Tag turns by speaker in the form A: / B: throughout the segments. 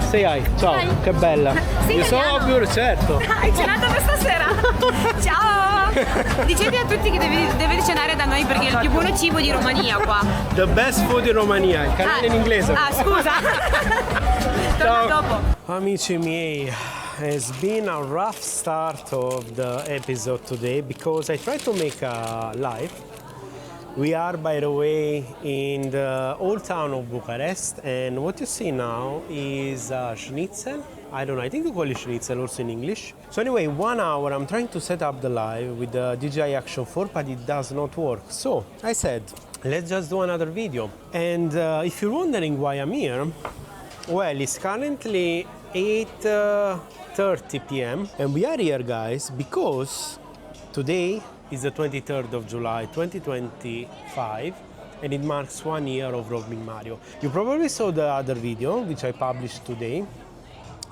A: Say hi. Ciao,
B: Hi.
A: che bella.
B: Sei
A: Io sono
B: italiano?
A: Obvious, certo.
B: Hai cenato questa sera? Ciao! Dicete a tutti che dovete cenare da noi perché è il più buono cibo di Romania qua.
A: The best food in Romania, il canale in inglese.
B: Ah, scusa. Torna dopo.
A: Amici miei, it's been a rough start of the episode today because I tried to make a live. We are, by the way, in the old town of Bucharest, and what you see now is schnitzel. I don't know, I think you call it schnitzel also in English. So anyway, 1 hour I'm trying to set up the live with the DJI Action 4, but it does not work. So I said, let's just do another video. And if you're wondering why I'm here, well, it's currently 8:30 p.m. and we are here, guys, because today is the 23rd of July 2025 and it marks 1 year of Roaming Mario. You probably saw the other video which I published today,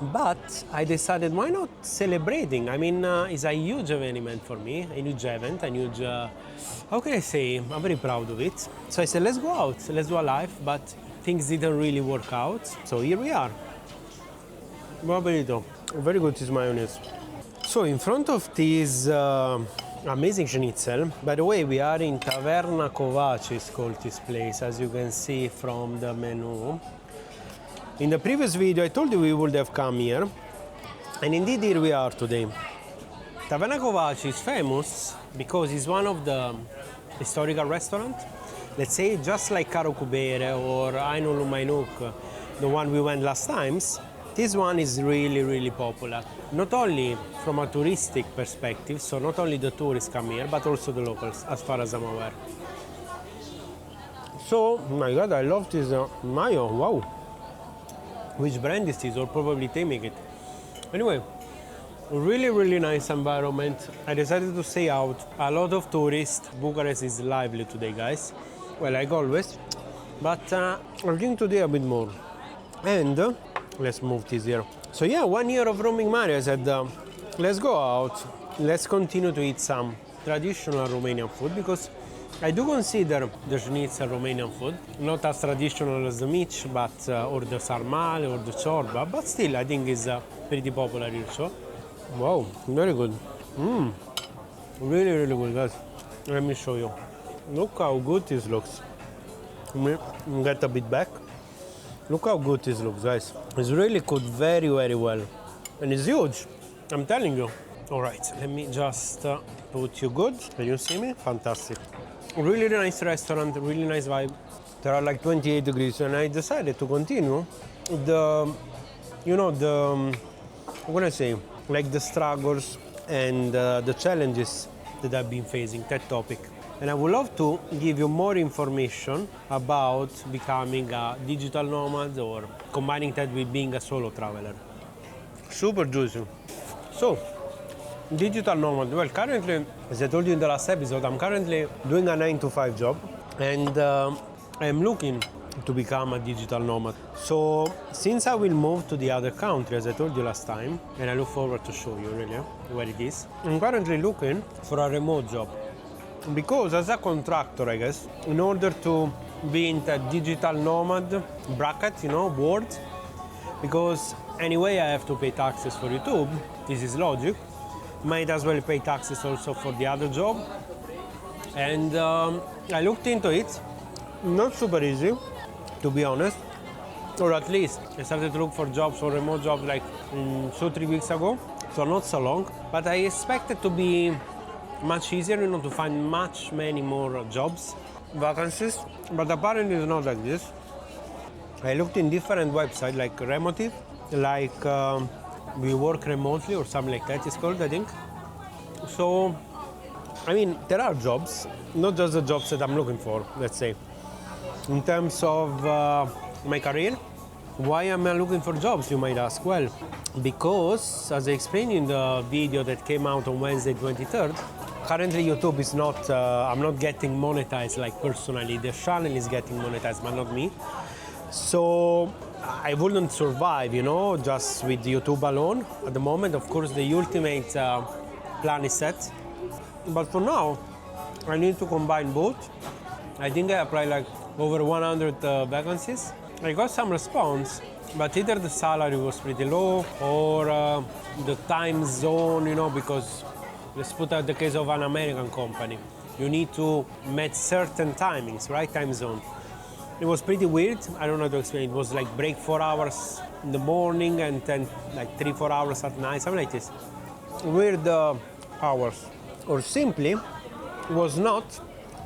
A: but I decided why not celebrating. I mean, it's a huge event for me, a huge event, a huge, how can I say, I'm very proud of it. So I said, let's go out, let's do a live, but things didn't really work out. So here we are. Buon appetito. Very good is mayonnaise. So in front of this amazing schnitzel, by the way, we are in Taverna Covaci, is called this place, as you can see from the menu. In the previous video I told you we would have come here, and indeed here we are today. Taverna Covaci is famous because it's one of the historical restaurants. Let's say just like Caro Cubere or Ainul Mainuk, the one we went last times. This one is really popular, not only from a touristic perspective, so not only the tourists come here, but also the locals, as far as I'm aware. So, my god, I love this mayo, wow. Which brand is this, or probably they make it. Anyway, really nice environment. I decided to stay out. A lot of tourists. Bucharest is lively today, guys. Well, like always, but I'm going to do a bit more. And let's move this here. So yeah, 1 year of Roaming Mario. I said, let's go out, let's continue to eat some traditional Romanian food, because I do consider the schnitzel Romanian food, not as traditional as the mich, but or the sarmale or the ciorba, but still I think it's pretty popular here. So, wow, very good. Really good, guys. Let me show you. Look how good this looks. Let me get a bit back. Look how good this looks, guys. It's really cooked very well. And it's huge, I'm telling you. All right, let me just put you good. Can you see me? Fantastic. Really nice restaurant, really nice vibe. There are like 28 degrees, and I decided to continue the, what can I say? Like the struggles and the challenges that I've been facing, that topic. And I would love to give you more information about becoming a digital nomad or combining that with being a solo traveler. Super juicy. So, digital nomad. Well, currently, as I told you in the last episode, I'm currently doing a 9-to-5 job, and I'm looking to become a digital nomad. So, since I will move to the other country, as I told you last time, and I look forward to show you really where it is, I'm currently looking for a remote job. Because as a contractor, I guess, in order to be in the digital nomad bracket, board, because anyway I have to pay taxes for YouTube, this is logic, might as well pay taxes also for the other job. And I looked into it, not super easy, to be honest, or at least I started to look for jobs or remote jobs like 2-3 weeks ago, so not so long, but I expected to be much easier, to find many more jobs, vacancies, but apparently it's not like this. I looked in different websites like Remotive, like We Work Remotely or something like that it's called, I think. So, I mean, there are jobs, not just the jobs that I'm looking for, let's say. In terms of my career, why am I looking for jobs, you might ask? Well, because, as I explained in the video that came out on Wednesday 23rd, currently YouTube is not, I'm not getting monetized like personally. The channel is getting monetized, but not me. So I wouldn't survive, just with YouTube alone. At the moment, of course, the ultimate plan is set. But for now, I need to combine both. I think I applied like over 100 vacancies. I got some response, but either the salary was pretty low or the time zone, you know, because let's put out the case of an American company. You need to match certain timings, right? Time zone. It was pretty weird. I don't know how to explain. It was like break 4 hours in the morning and then like 3-4 hours at night, something like this. Weird hours. Or simply was not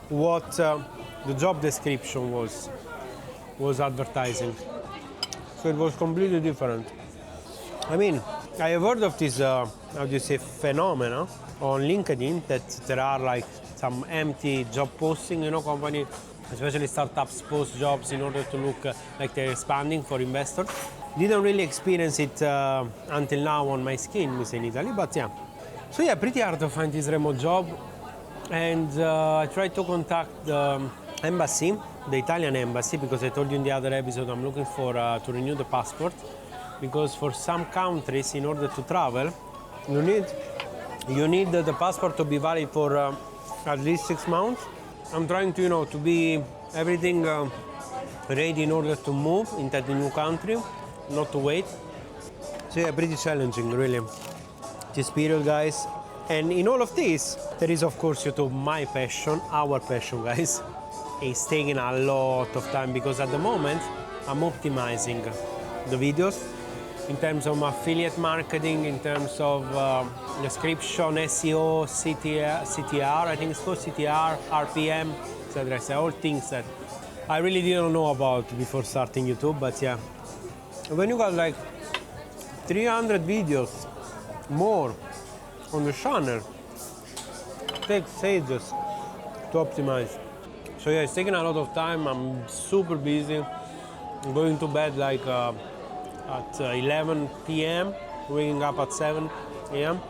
A: what the job description was advertising. So it was completely different. I mean, I have heard of this, how do you say, phenomena on LinkedIn that there are like some empty job posting, you know, company, especially startups post jobs in order to look like they're expanding for investors. Didn't really experience it until now on my skin, we say in Italy, but yeah. So yeah, pretty hard to find this remote job. And I tried to contact the embassy, the Italian embassy, because I told you in the other episode I'm looking for to renew the passport, because for some countries, in order to travel, you need the passport to be valid for at least 6 months. I'm trying to, you know, to be everything ready in order to move into the new country, not to wait. So yeah, pretty challenging, really, this period, guys. And in all of this, there is of course YouTube, my passion, our passion, guys. It's taking a lot of time because at the moment I'm optimizing the videos in terms of affiliate marketing, in terms of description, SEO, CTR, I think it's called CTR, RPM, etc. So all things that I really didn't know about before starting YouTube, but yeah. When you got like 300 videos more on the channel, it takes ages to optimize. So yeah, it's taking a lot of time. I'm super busy. I'm going to bed like at 11 p.m., waking up at 7 a.m.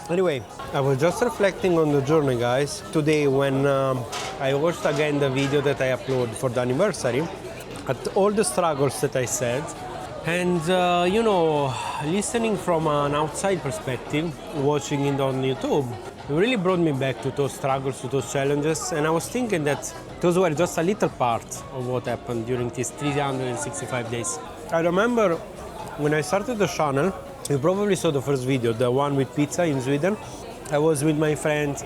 A: Anyway, I was just reflecting on the journey, guys, today when I watched again the video that I uploaded for the anniversary, at all the struggles that I said. And, you know, listening from an outside perspective, watching it on YouTube, it really brought me back to those struggles, to those challenges. And I was thinking that those were just a little part of what happened during these 365 days. I remember when I started the channel, you probably saw the first video, the one with pizza in Sweden. I was with my friend.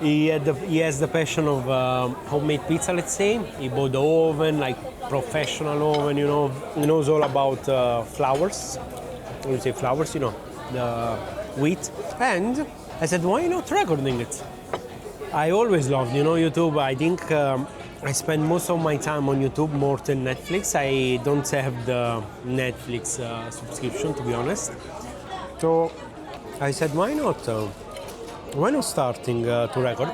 A: He has the passion of homemade pizza, let's say. He bought the oven, like professional oven, you know. He knows all about flours. When you say flours, you know, the wheat. And I said, why not recording it? I always loved, you know, YouTube. I think I spend most of my time on YouTube more than Netflix. I don't have the Netflix subscription, to be honest. So I said, why not? Why not starting to record?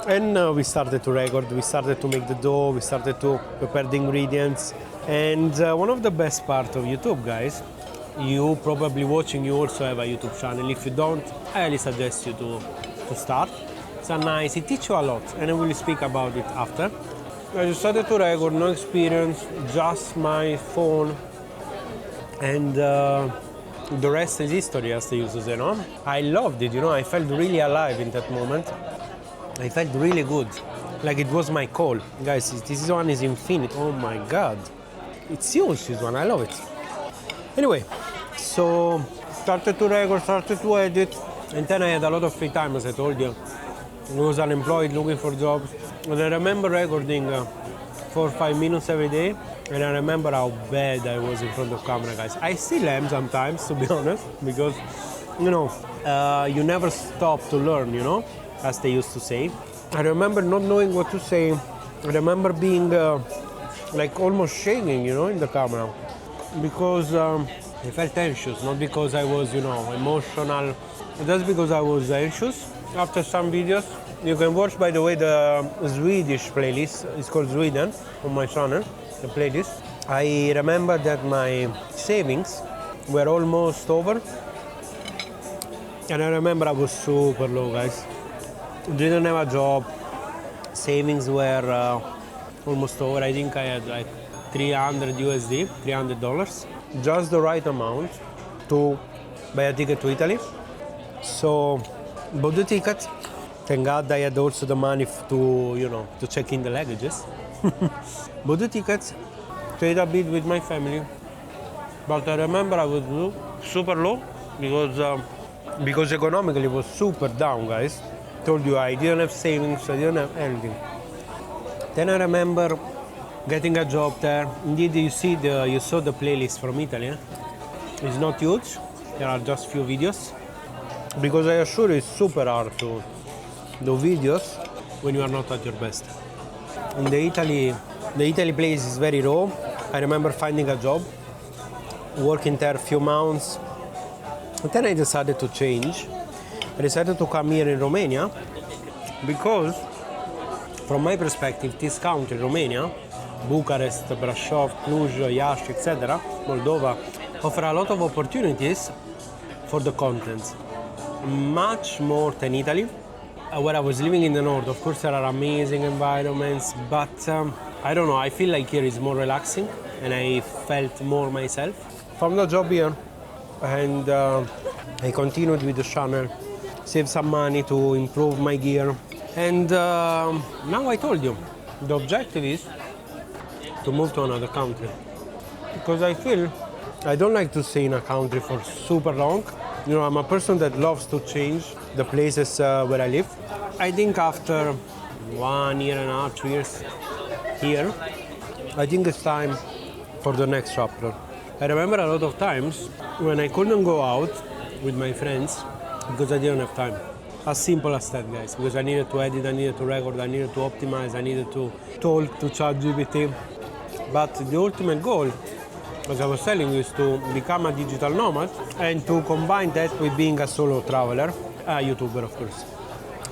A: And we started to record, we started to make the dough, we started to prepare the ingredients. And one of the best parts of YouTube, guys, you probably watching, you also have a YouTube channel. If you don't, I highly suggest you to start. It's a nice, it teaches you a lot, and I will speak about it after. I decided to record, no experience, just my phone, and the rest is history, as they used to say, no? I loved it, you know, I felt really alive in that moment. I felt really good, like it was my call. Guys, this one is infinite, oh my God. It's huge, this one, I love it. Anyway, so started to record, started to edit, and then I had a lot of free time, as I told you. I was unemployed, looking for jobs, and I remember recording 4 or 5 minutes every day. And I remember how bad I was in front of camera, guys. I still am sometimes, to be honest, because, you know, you never stop to learn, you know, as they used to say. I remember not knowing what to say. I remember being like almost shaking, you know, in the camera, because I felt anxious, not because I was, you know, emotional, just because I was anxious. After some videos, you can watch, by the way, the Swedish playlist. It's called Sweden on my channel. The playlist. I remember that my savings were almost over, and I remember I was super low, guys. Didn't have a job. Savings were almost over. I think I had like 300 USD, $300, just the right amount to buy a ticket to Italy. So bought the ticket. Thank God I had also the money to, you know, to check in the luggages. Bought the tickets, stayed a bit with my family. But I remember I was super low because economically it was super down, guys. Told you I didn't have savings, I didn't have anything. Then I remember getting a job there. Indeed, you saw the playlist from Italy. Eh? It's not huge. There are just few videos. Because I assure you, it's super hard to do videos when you are not at your best. In the Italy place is very raw. I remember finding a job, working there a few months. And then I decided to change. I decided to come here in Romania because, from my perspective, this country, Romania, Bucharest, Brașov, Cluj, Iași, etc., Moldova, offer a lot of opportunities for the content. Much more than Italy. Where I was living in the north, of course, there are amazing environments, but I don't know, I feel like here is more relaxing and I felt more myself. Found a job here and I continued with the channel, saved some money to improve my gear, and now I told you, the objective is to move to another country. Because I feel I don't like to stay in a country for super long. You know, I'm a person that loves to change the places where I live. I think after 1 year and a half, 2 years here, I think it's time for the next chapter. I remember a lot of times when I couldn't go out with my friends because I didn't have time. As simple as that, guys, because I needed to edit, I needed to record, I needed to optimize, I needed to talk to ChatGPT. But the ultimate goal, as I was telling you, is to become a digital nomad and to combine that with being a solo traveler, a YouTuber, of course.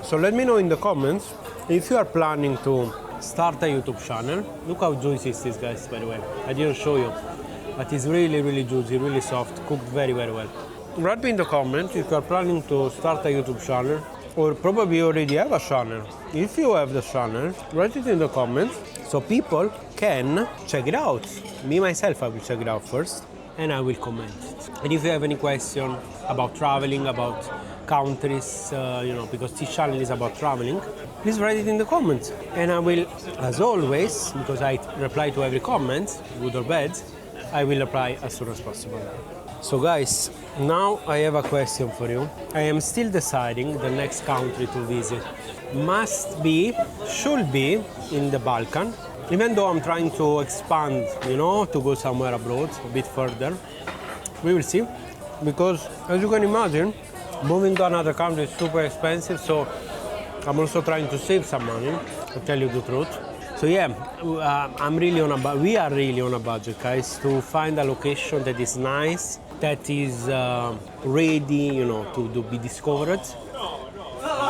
A: So let me know in the comments if you are planning to start a YouTube channel. Look how juicy it is, guys, by the way. I didn't show you, but it's really, really juicy, really soft, cooked very, very well. Write me in the comments if you are planning to start a YouTube channel, or probably you already have a channel. If you have the channel, write it in the comments so people can check it out. Me, myself, I will check it out first and I will comment. And if you have any question about traveling, about countries, because this channel is about traveling, please write it in the comments. And I will, as always, because I reply to every comment, good or bad, I will reply as soon as possible. So guys, now I have a question for you. I am still deciding the next country to visit. Should be in the Balkan, even though I'm trying to expand, to go somewhere abroad, a bit further. We will see, because as you can imagine, moving to another country is super expensive, so I'm also trying to save some money, to tell you the truth. So yeah, we are really on a budget, guys, to find a location that is nice, that is ready, to be discovered,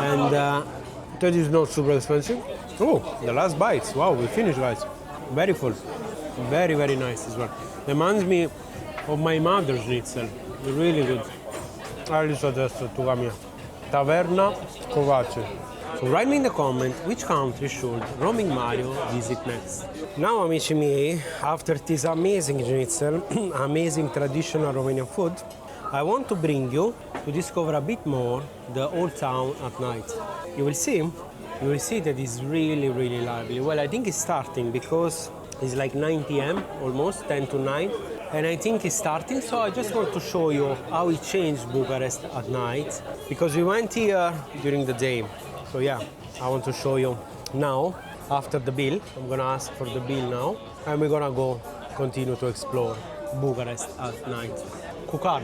A: and that is not super expensive. Oh, the last bites! Wow, we finished, guys. Very full, very, very nice as well. Reminds me of my mother's schnitzel. Really good. I really suggest to come here. Taverna Kovace. So write me in the comment which country should Roaming Mario visit next. Now, amici miei, after this amazing schnitzel, amazing traditional Romanian food, I want to bring you to discover a bit more the old town at night. You will see that it's really, really lively. Well, I think it's starting because it's like 9 p.m. almost, 10 to 9. And I think it's starting, so I just want to show you how it changed Bucharest at night. Because we went here during the day. So yeah, I want to show you now, after the bill. I'm gonna ask for the bill now. And we're gonna go continue to explore Bucharest at night. Cucard.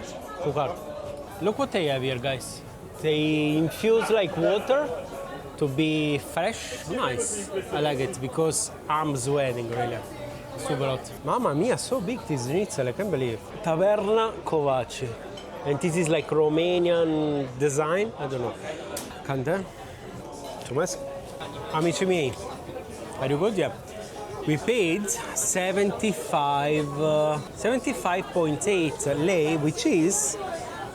A: Look what they have here, guys. They infuse like water to be fresh. Nice. I like it because I'm sweating really. Super hot. Mamma mia, so big this schnitzel, I can't believe. Taverna Kovace. And this is like Romanian design. I don't know. Cante? Mulțumesc. Amici miei, are you good? Yeah. We paid 75.8 lei, which is,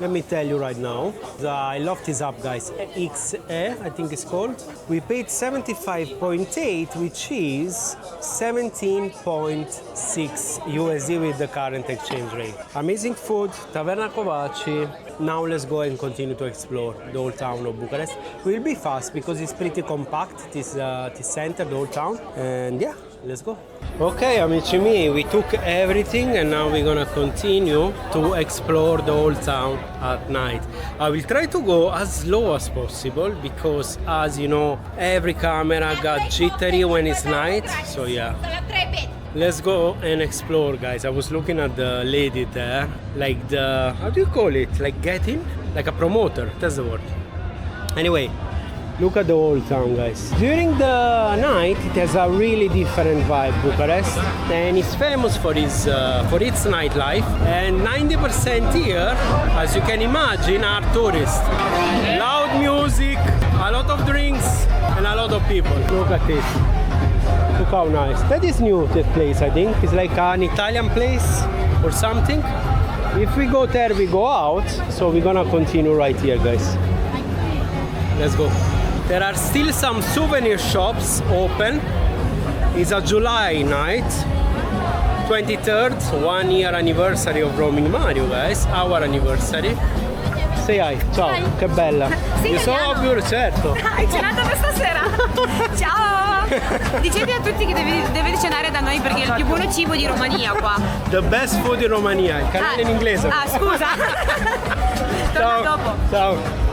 A: let me tell you right now, I love this app, guys, XE, I think it's called. We paid 75.8, which is 17.6 USD with the current exchange rate. Amazing food, Taverna Kovace. Now let's go and continue to explore the old town of Bucharest. We'll be fast because it's pretty compact, this center, the old town. And yeah, Let's go. Okay, amici miei, we took everything and now we're gonna continue to explore the old town at night. I will try to go as slow as possible because, as you know, every camera got jittery when it's night. So yeah, let's go and explore, guys. I was looking at the lady there, like the, how do you call it? Like getting? Like a promoter, that's the word. Anyway, look at the old town, guys. During the night, it has a really different vibe, Bucharest, and it's famous for its nightlife. And 90% here, as you can imagine, are tourists. Loud music, a lot of drinks, and a lot of people. Look at this. Look how nice. That is new, that place, I think. It's like an Italian place or something. If we go there, we go out. So we're gonna continue right here, guys. Let's go. There are still some souvenir shops open. It's a July night, 23rd, 1 year anniversary of roaming Mario, guys, our anniversary. Say hi, ciao, hi. Che bella.
B: Sei
A: io so più, certo.
B: Hai cenato questa sera? Ciao! Dicevi a tutti che deve cenare da noi perché è il più buono cibo di Romania qua.
A: The best food in Romania, il canale in inglese.
B: Ah, scusa. Torna dopo.
A: Ciao.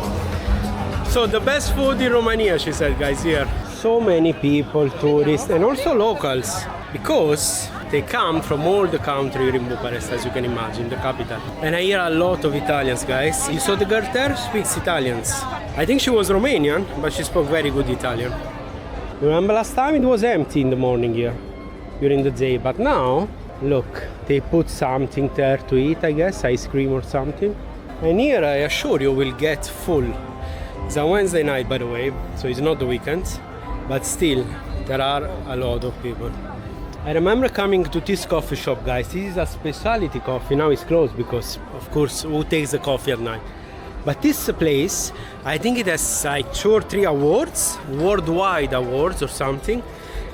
A: So the best food in Romania, she said, guys, here. So many people, tourists, and also locals, because they come from all the country here in Bucharest, as you can imagine, the capital. And I hear a lot of Italians, guys. You saw the girl there? Speaks Italians. I think she was Romanian, but she spoke very good Italian. Remember last time it was empty in the morning here, during the day, but now, look, they put something there to eat, I guess, ice cream or something. And here, I assure you, will get full. It's a Wednesday night, by the way, so it's not the weekend, but still, there are a lot of people. I remember coming to this coffee shop, guys. This is a specialty coffee. Now it's closed because, of course, who takes the coffee at night? But this place, I think it has like 2 or 3 awards, worldwide awards or something,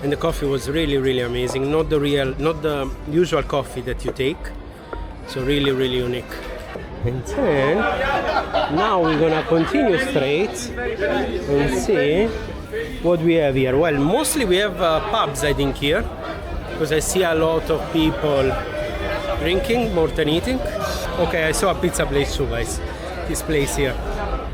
A: and the coffee was really, really amazing. Not the usual coffee that you take, so really, really unique. And then, now we're gonna continue straight and see what we have here. Well, mostly we have pubs, I think, here, because I see a lot of people drinking more than eating. Okay, I saw a pizza place too, guys. This place here.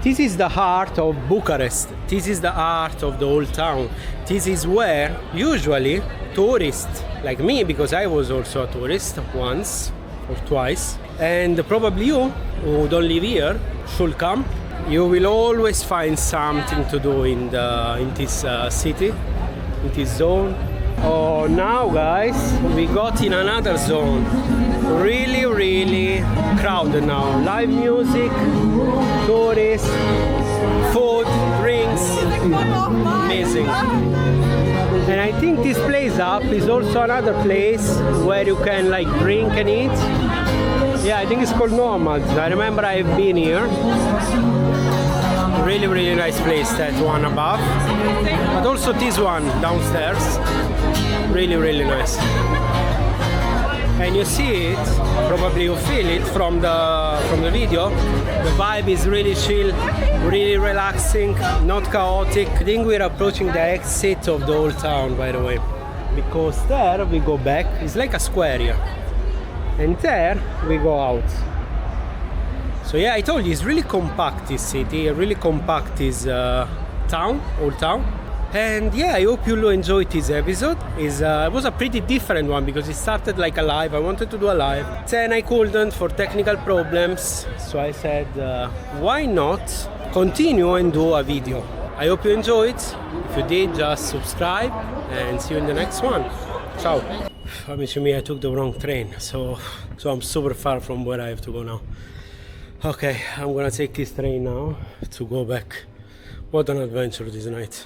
A: This is the heart of Bucharest. This is the heart of the old town. This is where usually tourists, like me, because I was also a tourist once or twice, and probably you who don't live here should come. You will always find something to do in this city, in this zone. Oh, now guys, we got in another zone. Really, really crowded now. Live music, tourists, food, drinks, amazing. And I think this place up is also another place where you can like drink and eat. Yeah, I think it's called Nomad. I remember I've been here. Really, really nice place, that one above. But also this one downstairs. Really, really nice. And you see it, probably you feel it from the video. The vibe is really chill, really relaxing, not chaotic. I think we're approaching the exit of the old town, by the way, because there we go back. It's like a square here, and there we go out. So yeah, I told you, it's really compact, this city, really compact, this town, old town. And yeah, I hope you enjoyed this episode. It was a pretty different one because it started like a live. I wanted to do a live, then I couldn't for technical problems. So I said, why not continue and do a video? I hope you enjoyed. If you did, just subscribe and see you in the next one. Ciao. Amici miei, I took the wrong train, so I'm super far from where I have to go now. Okay, I'm gonna take this train now to go back. What an adventure this night.